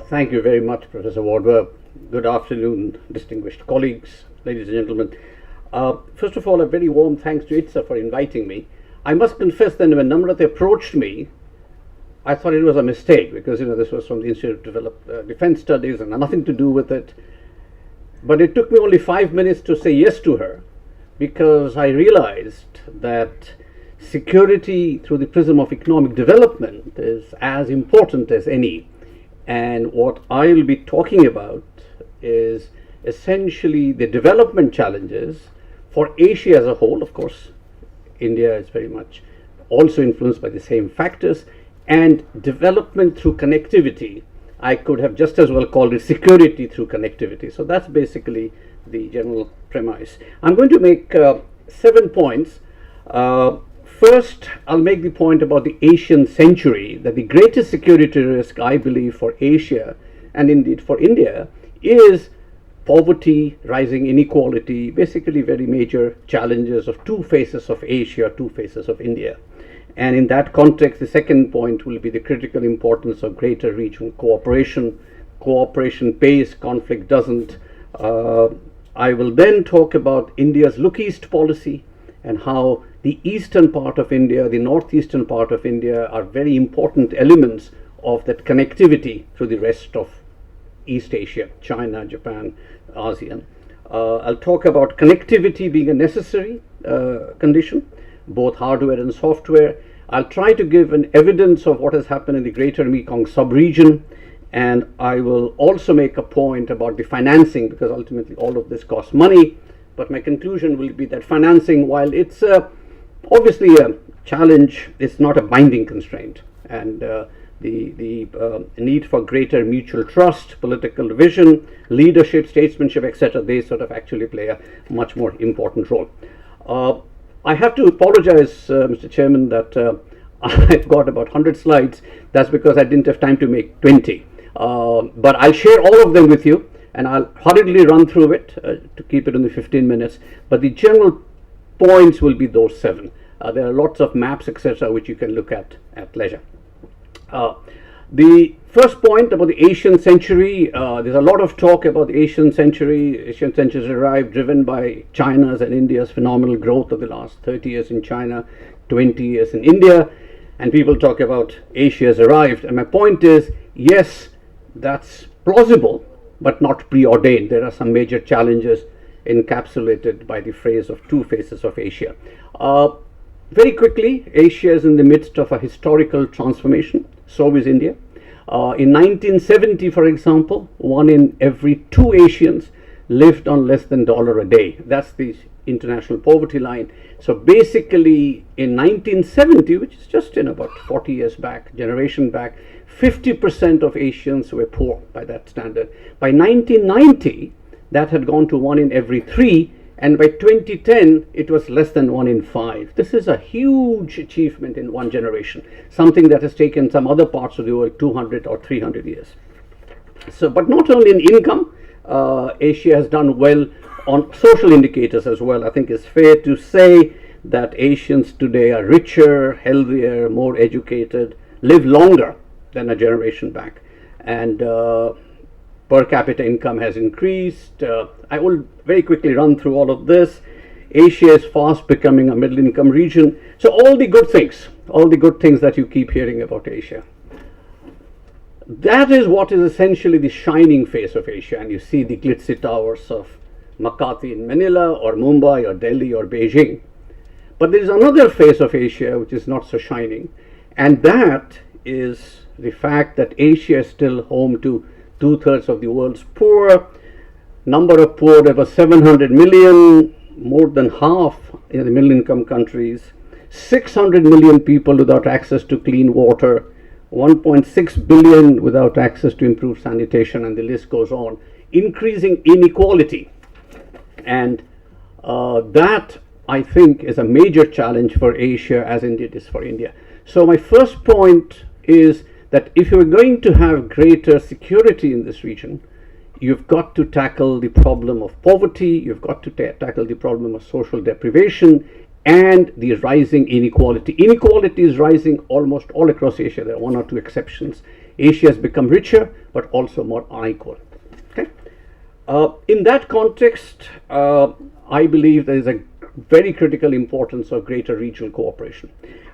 Thank you very much, Professor Wardwell. Good afternoon, distinguished colleagues, ladies and gentlemen. First of all, a very warm thanks to IDSA for inviting me. I must confess that when Namrata approached me, I thought it was a mistake because this was from the Institute of Defense Studies and had nothing to do with it. But it took me only 5 minutes to say yes to her because I realized that security through the prism of economic development is as important as any. And what I will be talking about is essentially the development challenges for Asia as a whole. Of course, India is very much also influenced by the same factors, and development through connectivity. I could have just as well called it security through connectivity. So that's basically the general premise. I'm going to make 7 points. First, I'll make the point about the Asian century, that the greatest security risk, I believe, for Asia and indeed for India is poverty, rising inequality, basically very major challenges of two faces of Asia, two faces of India. And in that context, the second point will be the critical importance of greater regional cooperation. Cooperation pays, conflict doesn't. I will then talk about India's Look East policy and how the eastern part of India, the northeastern part of India are very important elements of that connectivity through the rest of East Asia, China, Japan, ASEAN. I'll talk about connectivity being a necessary condition, both hardware and software. I'll try to give an evidence of what has happened in the greater Mekong sub-region, and I will also make a point about the financing, because ultimately all of this costs money. But my conclusion will be that financing, while it's obviously a challenge, it's not a binding constraint. And the need for greater mutual trust, political vision, leadership, statesmanship, etc., they sort of actually play a much more important role. I have to apologize, Mr. Chairman, that I've got about 100 slides. That's because I didn't have time to make 20. But I'll share all of them with you, and I'll hurriedly run through it to keep it in the 15 minutes. But the general points will be those 7. There are lots of maps, etc., which you can look at leisure. The first point about the Asian century, there's a lot of talk about the Asian century. Asian century has arrived driven by China's and India's phenomenal growth of the last 30 years in China, 20 years in India, and people talk about Asia has arrived. And my point is, yes, that's plausible, but not preordained. There are some major challenges encapsulated by the phrase of two faces of Asia. Very quickly, Asia is in the midst of a historical transformation. So is India. In 1970, for example, 1 in every 2 Asians lived on less than $1 a day. That's the international poverty line. So basically, in 1970, which is just in about 40 years back, generation back, 50% of Asians were poor by that standard. By 1990, that had gone to 1 in every 3, and by 2010 it was less than 1 in 5. This is a huge achievement in one generation, something that has taken some other parts of the world 200 or 300 years. So, but not only in income, Asia has done well on social indicators as well. I think it's fair to say that Asians today are richer, healthier, more educated, live longer than a generation back, and per capita income has increased. I will very quickly run through all of this. Asia is fast becoming a middle income region. So all the good things that you keep hearing about Asia. That is what is essentially the shining face of Asia. And you see the glitzy towers of Makati in Manila or Mumbai or Delhi or Beijing. But there is another face of Asia which is not so shining. And that is the fact that Asia is still home to 2/3 of the world's poor. Number of poor, there were 700 million, more than half in the middle income countries, 600 million people without access to clean water, 1.6 billion without access to improved sanitation, and the list goes on. Increasing inequality, and that I think is a major challenge for Asia as indeed is for India. So my first point is that if you're going to have greater security in this region, you've got to tackle the problem of poverty, you've got to tackle the problem of social deprivation and the rising inequality. Inequality is rising almost all across Asia. There are 1 or 2 exceptions. Asia has become richer, but also more unequal. Okay? In that context, I believe there is a very critical importance of greater regional cooperation.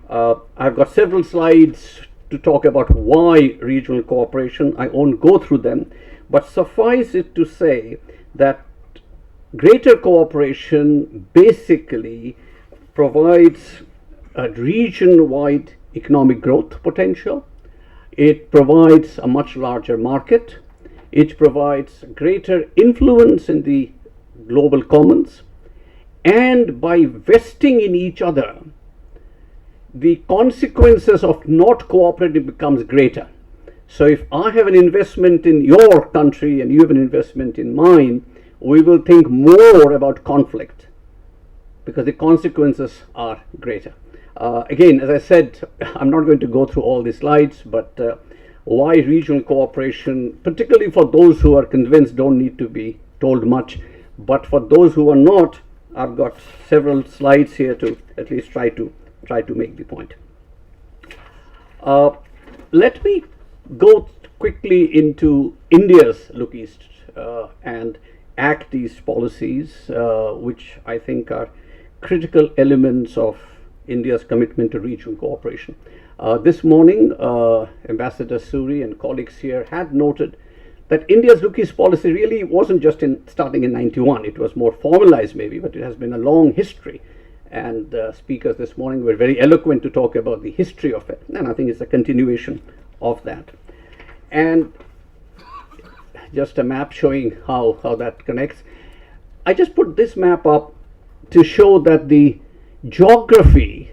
I've got several slides to talk about why regional cooperation. I won't go through them, but suffice it to say that greater cooperation basically provides a region-wide economic growth potential. It provides a much larger market. It provides greater influence in the global commons. And by vesting in each other, the consequences of not cooperating becomes greater. So if I have an investment in your country and you have an investment in mine, we will think more about conflict because the consequences are greater. Again, as I said, I'm not going to go through all the slides, but why regional cooperation, particularly for those who are convinced, don't need to be told much. But for those who are not, I've got several slides here to at least try to make the point. Let me go quickly into India's Look East and Act East policies, which I think are critical elements of India's commitment to regional cooperation. This morning, Ambassador Suri and colleagues here had noted that India's Look East policy really wasn't just starting in 91. It was more formalized maybe, but it has been a long history. And speakers this morning were very eloquent to talk about the history of it. And I think it's a continuation of that. And just a map showing how that connects. I just put this map up to show that the geography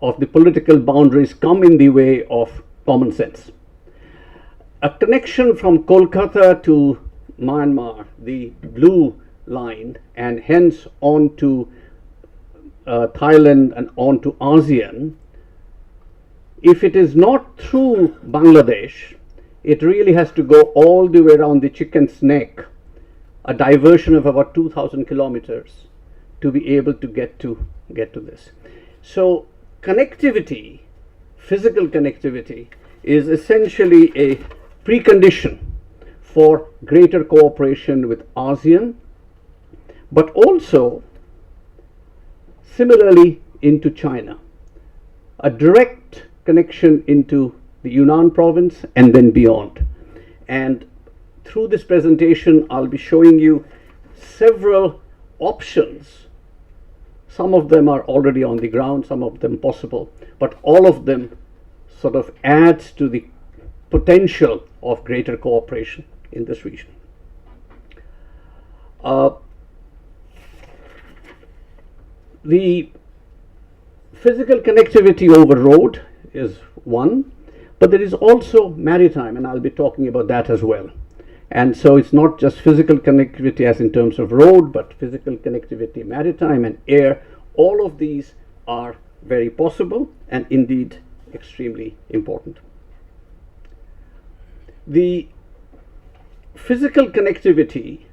of the political boundaries come in the way of common sense. A connection from Kolkata to Myanmar, the blue line, and hence on to Thailand and on to ASEAN, if it is not through Bangladesh, it really has to go all the way around the chicken's neck, a diversion of about 2,000 kilometers to be able to get to this. So connectivity, physical connectivity, is essentially a precondition for greater cooperation with ASEAN, but also similarly into China. A direct connection into the Yunnan province and then beyond. And through this presentation, I'll be showing you several options. Some of them are already on the ground, some of them possible, but all of them sort of adds to the potential of greater cooperation in this region. The physical connectivity over road is one, but there is also maritime, and I'll be talking about that as well. And so it's not just physical connectivity as in terms of road, but physical connectivity, maritime and air. All of these are very possible and indeed extremely important. The physical connectivity,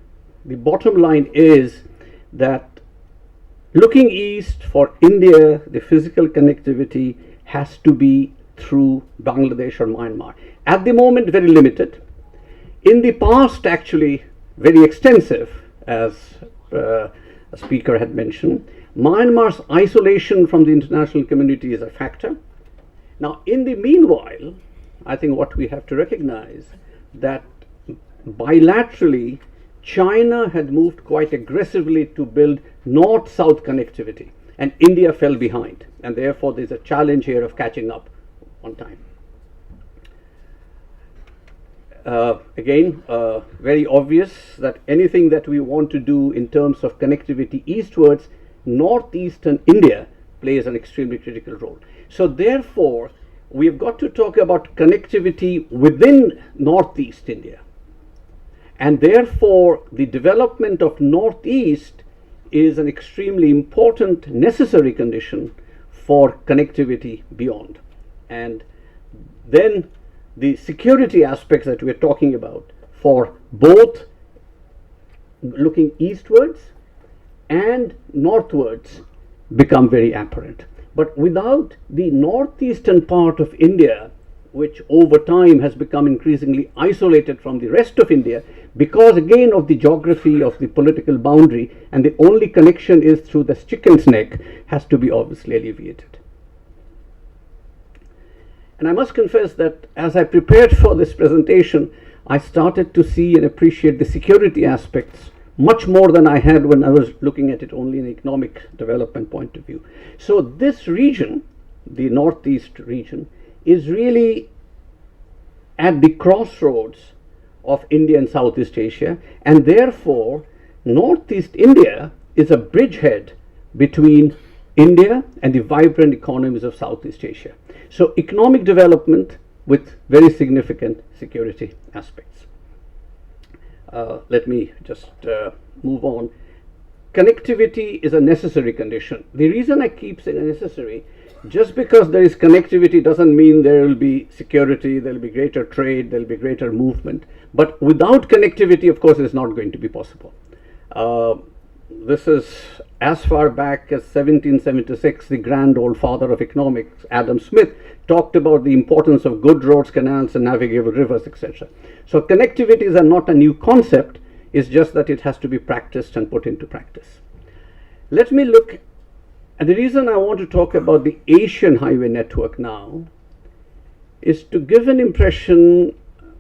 the bottom line is that looking east for India, the physical connectivity has to be through Bangladesh or Myanmar. At the moment, very limited. In the past, actually, very extensive, as a speaker had mentioned. Myanmar's isolation from the international community is a factor. Now, in the meanwhile, I think what we have to recognize that bilaterally, China had moved quite aggressively to build north-south connectivity, and India fell behind, and therefore there's a challenge here of catching up on time. Again, very obvious that anything that we want to do in terms of connectivity eastwards, northeastern India plays an extremely critical role. So therefore, we've got to talk about connectivity within northeast India. And therefore, the development of northeast is an extremely important, necessary condition for connectivity beyond. And then the security aspects that we're talking about for both looking eastwards and northwards become very apparent. But without the northeastern part of India, which over time has become increasingly isolated from the rest of India because again of the geography of the political boundary, and the only connection is through the chicken's neck, has to be obviously alleviated. And I must confess that as I prepared for this presentation, I started to see and appreciate the security aspects much more than I had when I was looking at it only in an economic development point of view. So this region, the northeast region, is really at the crossroads of India and Southeast Asia, and therefore Northeast India is a bridgehead between India and the vibrant economies of Southeast Asia. So economic development with very significant security aspects. Let me just move on. Connectivity is a necessary condition. The reason I keep saying necessary, just because there is connectivity doesn't mean there will be security, there will be greater trade, there will be greater movement. But without connectivity, of course, it's not going to be possible. This is as far back as 1776, the grand old father of economics, Adam Smith, talked about the importance of good roads, canals, and navigable rivers, etc. So connectivity is not a new concept, it's just that it has to be practiced and put into practice. Let me look, and the reason I want to talk about the Asian highway network now is to give an impression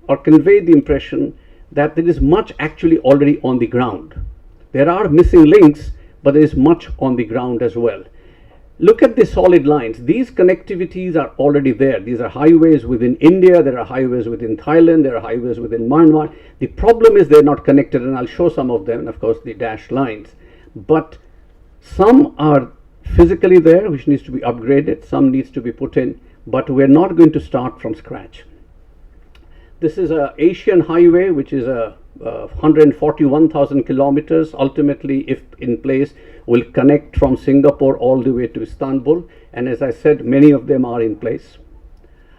or convey the impression that there is much actually already on the ground. There are missing links, but there is much on the ground as well. Look at the solid lines. These connectivities are already there. These are highways within India, there are highways within Thailand, there are highways within Myanmar. The problem is they're not connected, and I'll show some of them, and of course the dashed lines. But some are physically there, which needs to be upgraded, some needs to be put in, but we're not going to start from scratch. This is an Asian highway, which is a 141,000 kilometers, ultimately, if in place, will connect from Singapore all the way to Istanbul. And as I said, many of them are in place.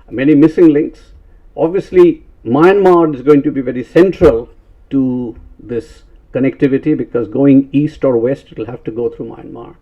Many missing links. Obviously, Myanmar is going to be very central to this connectivity because going east or west, it will have to go through Myanmar.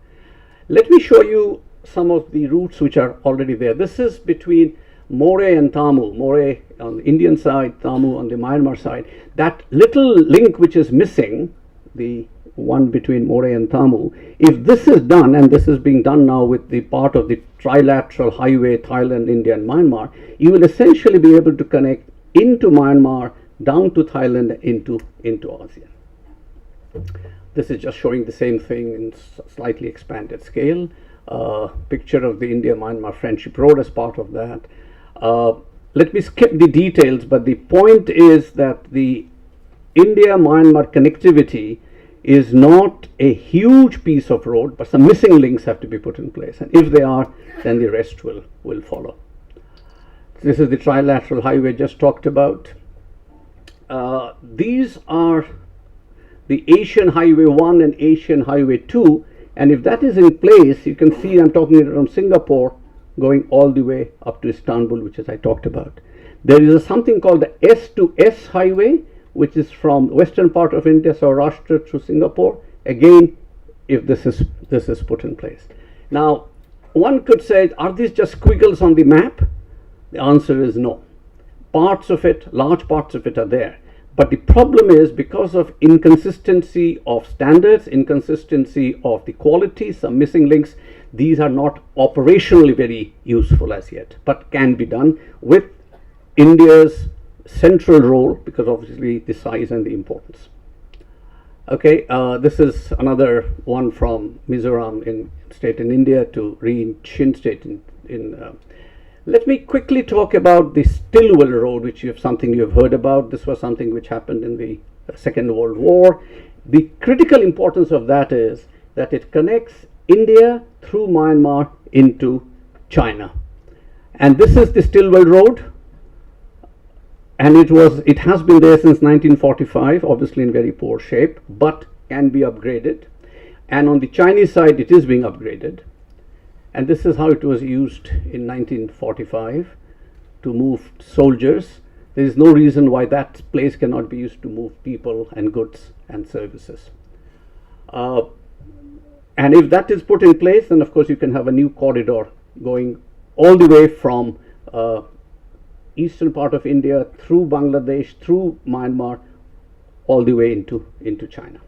Let me show you some of the routes which are already there. This is between Moreh and Tamu, Moreh on the Indian side, Tamu on the Myanmar side. That little link which is missing, the one between Moreh and Tamu, if this is done, and this is being done now with the part of the trilateral highway, Thailand, India and Myanmar, you will essentially be able to connect into Myanmar, down to Thailand, into ASEAN. This is just showing the same thing in slightly expanded scale. Picture of the India-Myanmar Friendship Road as part of that. Let me skip the details, but the point is that the India-Myanmar connectivity is not a huge piece of road, but some missing links have to be put in place, and if they are, then the rest will follow. This is the trilateral highway just talked about. These are the Asian Highway 1 and Asian Highway 2, and if that is in place, you can see I'm talking from Singapore going all the way up to Istanbul, which is I talked about. There is something called the S to S highway, which is from western part of India, Saurashtra through Singapore. Again, if this is put in place. Now, one could say, are these just squiggles on the map? The answer is no. Parts of it, large parts of it are there. But the problem is because of inconsistency of standards, inconsistency of the quality, some missing links, these are not operationally very useful as yet, but can be done with India's central role, because obviously the size and the importance. Okay, this is another one from Mizoram state in India to Chin state in let me quickly talk about the Stillwell Road, which something you have heard about. This was something which happened in the Second World War. The critical importance of that is that it connects India through Myanmar into China. And this is the Stillwell Road. And it has been there since 1945, obviously in very poor shape, but can be upgraded. And on the Chinese side, it is being upgraded. And this is how it was used in 1945 to move soldiers. There is no reason why that place cannot be used to move people and goods and services. And if that is put in place, then of course you can have a new corridor going all the way from eastern part of India, through Bangladesh, through Myanmar, all the way into China.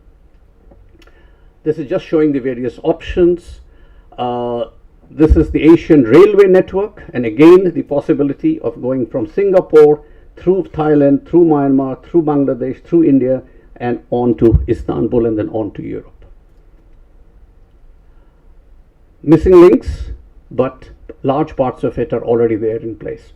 This is just showing the various options. This is the Asian railway network, and again the possibility of going from Singapore through Thailand, through Myanmar, through Bangladesh, through India, and on to Istanbul, and then on to Europe. Missing links, but large parts of it are already there in place.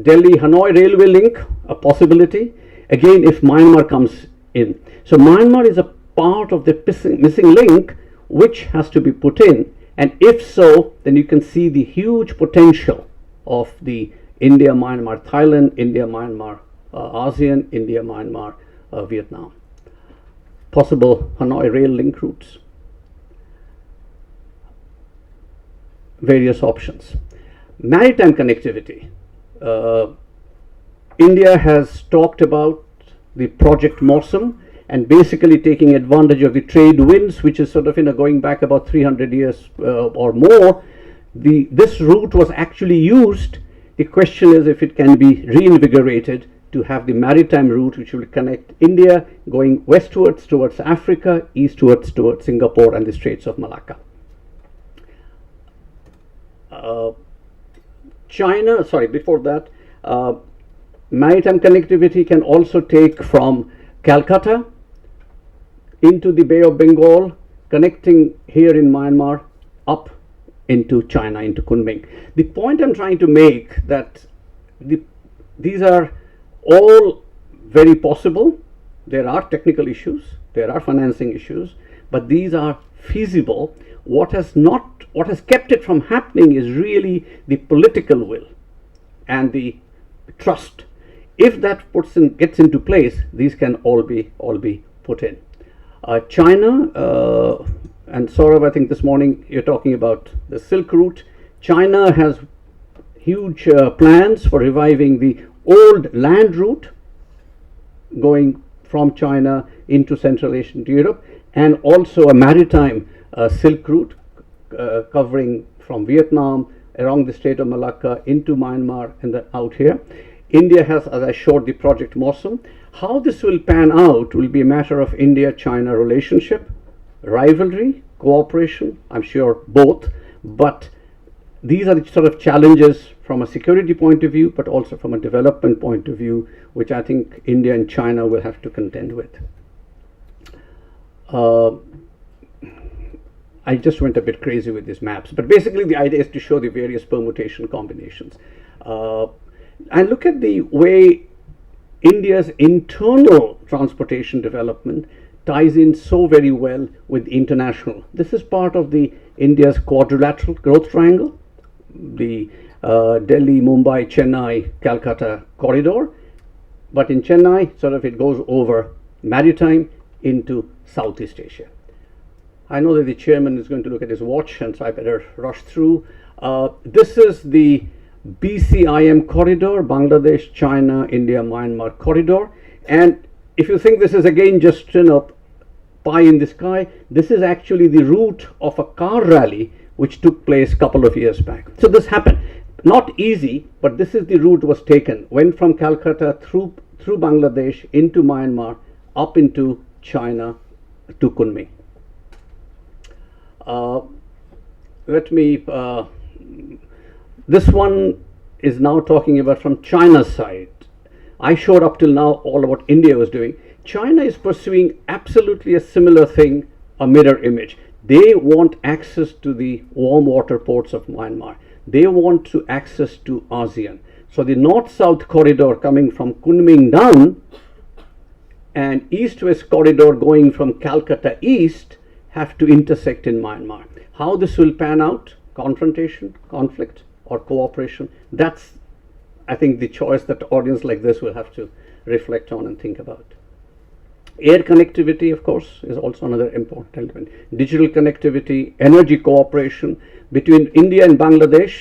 Delhi-Hanoi railway link, a possibility, again if Myanmar comes in. So Myanmar is a part of the missing link which has to be put in, and if so, then you can see the huge potential of the India-Myanmar, Thailand, India-Myanmar, ASEAN, India-Myanmar, Vietnam. Possible Hanoi rail link routes. Various options. Maritime connectivity. India has talked about the Project Mossam, and basically taking advantage of the trade winds, which is sort of going back about 300 years or more. This route was actually used. The question is if it can be reinvigorated to have the maritime route which will connect India going westwards towards Africa, eastwards towards Singapore and the Straits of Malacca. China, sorry, before that, maritime connectivity can also take from Calcutta into the Bay of Bengal, connecting here in Myanmar up into China, into Kunming. The point I'm trying to make that these are all very possible. There are technical issues, there are financing issues, but these are feasible. What has kept it from happening is really the political will and the trust. If that gets into place, these can all be put in. China, and Saurav, I think this morning you're talking about the Silk Route. China has huge plans for reviving the old land route going from China into Central Asia to Europe, and also a maritime Silk Route covering from Vietnam along the Strait of Malacca into Myanmar and then out here. India has, as I showed, the Project Mossam. How this will pan out will be a matter of India-China relationship, rivalry, cooperation, I'm sure both, but these are the sort of challenges from a security point of view, but also from a development point of view, which I think India and China will have to contend with. I just went a bit crazy with these maps, but basically the idea is to show the various permutation combinations. And look at the way India's internal transportation development ties in so very well with international. This is part of the India's quadrilateral growth triangle, the Delhi, Mumbai, Chennai, Calcutta corridor. But in Chennai, sort of it goes over maritime into Southeast Asia. I know that the chairman is going to look at his watch, and so I better rush through. This is the BCIM corridor, Bangladesh, China, India, Myanmar corridor. And if you think this is again just pie in the sky, this is actually the route of a car rally which took place a couple of years back. So this happened. Not easy, but this is the route was taken. Went from Calcutta through Bangladesh into Myanmar, up into China to Kunming. This one is now talking about from China's side. I showed up till now all about India was doing. China is pursuing absolutely a similar thing, a mirror image. They want access to the warm water ports of Myanmar. They want to access to ASEAN. So the north-south corridor coming from Kunming down and east-west corridor going from Calcutta east have to intersect in Myanmar. How this will pan out, confrontation, conflict, or cooperation, that's, I think, the choice that audience like this will have to reflect on and think about. Air connectivity, of course, is also another important element. Digital connectivity, energy cooperation between India and Bangladesh.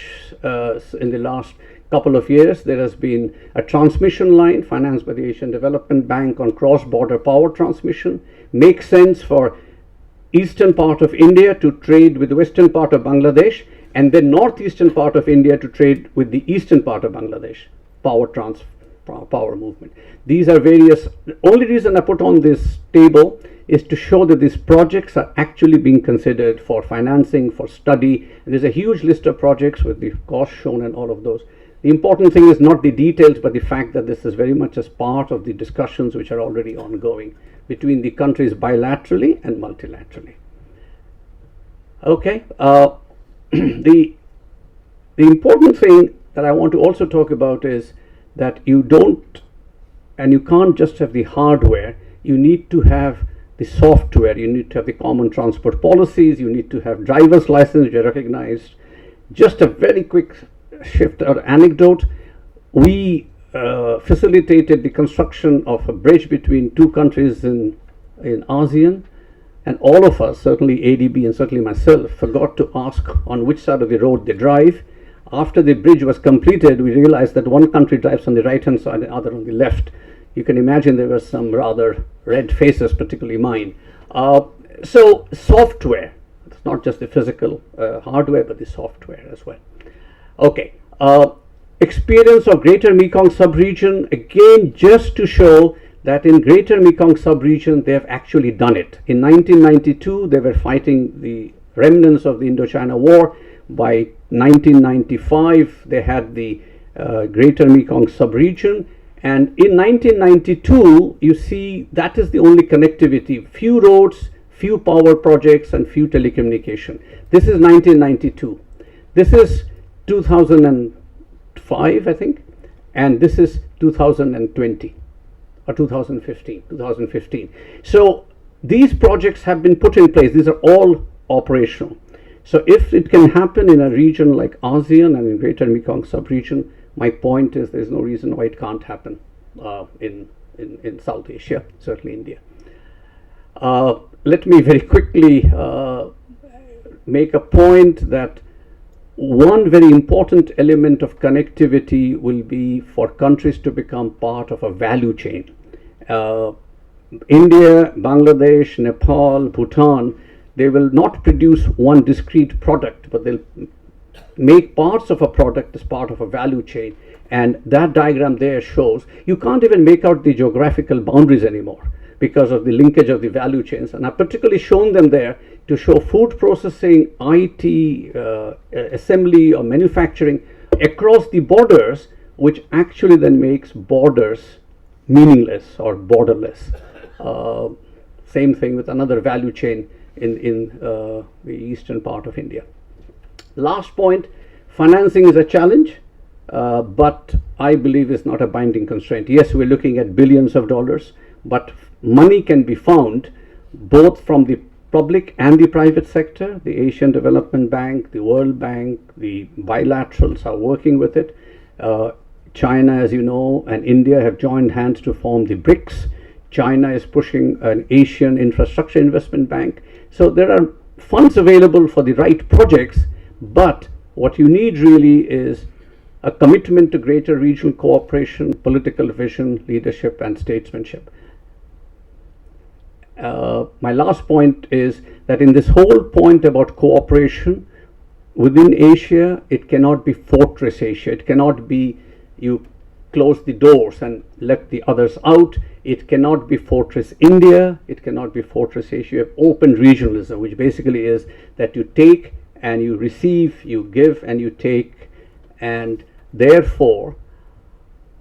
In the last couple of years, there has been a transmission line financed by the Asian Development Bank on cross-border power transmission. Makes sense for eastern part of India to trade with the western part of Bangladesh, and then northeastern part of India to trade with the eastern part of Bangladesh, power movement. These are various. The only reason I put on this table is to show that these projects are actually being considered for financing, for study. And there's a huge list of projects with the cost shown and all of those. The important thing is not the details, but the fact that this is very much as part of the discussions which are already ongoing between the countries bilaterally and multilaterally. Okay, the important thing that I want to also talk about is that you don't and you can't just have the hardware, you need to have the software, you need to have the common transport policies, you need to have driver's license which are recognized. Just a very quick shift or anecdote, we facilitated the construction of a bridge between two countries in ASEAN, and all of us, certainly ADB and certainly myself, forgot to ask on which side of the road they drive. After the bridge was completed, we realized that one country drives on the right hand side and the other on the left. You can imagine there were some rather red faces, particularly mine. So software, it's not just the physical hardware, but the software as well. Okay, experience of Greater Mekong sub-region, again just to show that in Greater Mekong sub-region they have actually done it. In 1992 they were fighting the remnants of the Indochina War. By 1995 they had the Greater Mekong sub-region, and in 1992 you see that is the only connectivity, few roads, few power projects and few telecommunication. This is 1992. This is 2005 I think, and this is 2020 or 2015. So these projects have been put in place. These are all operational. So if it can happen in a region like ASEAN and in Greater Mekong sub-region, my point is there's no reason why it can't happen in South Asia, certainly India. Let me very quickly make a point that one very important element of connectivity will be for countries to become part of a value chain. India, Bangladesh, Nepal, Bhutan, they will not produce one discrete product, but they'll make parts of a product as part of a value chain. And that diagram there shows you can't even make out the geographical boundaries anymore because of the linkage of the value chains. And I've particularly shown them there to show food processing, IT, assembly or manufacturing across the borders, which actually then makes borders meaningless or borderless. Same thing with another value chain in the eastern part of India. Last point, financing is a challenge, but I believe it's not a binding constraint. Yes, we're looking at billions of dollars, but money can be found both from the public and the private sector. The Asian Development Bank, the World Bank, the bilaterals are working with it. China, as you know, and India have joined hands to form the BRICS. China is pushing an Asian Infrastructure Investment Bank. So there are funds available for the right projects, but what you need really is a commitment to greater regional cooperation, political vision, leadership, and statesmanship. My last point is that in this whole point about cooperation within Asia, it cannot be fortress Asia. It cannot be you close the doors and let the others out. It cannot be fortress India. It cannot be fortress Asia. You have open regionalism, which basically is that you take and you receive, you give and you take, and therefore,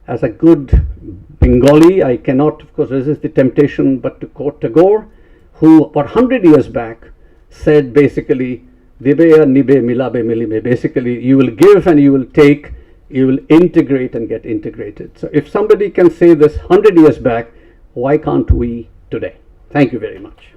as a good Bengali, I cannot, of course, resist the temptation but to quote Tagore, who about 100 years back said basically, Dibe nibe milabe milime, basically you will give and you will take, you will integrate and get integrated. So if somebody can say this 100 years back, why can't we today? Thank you very much.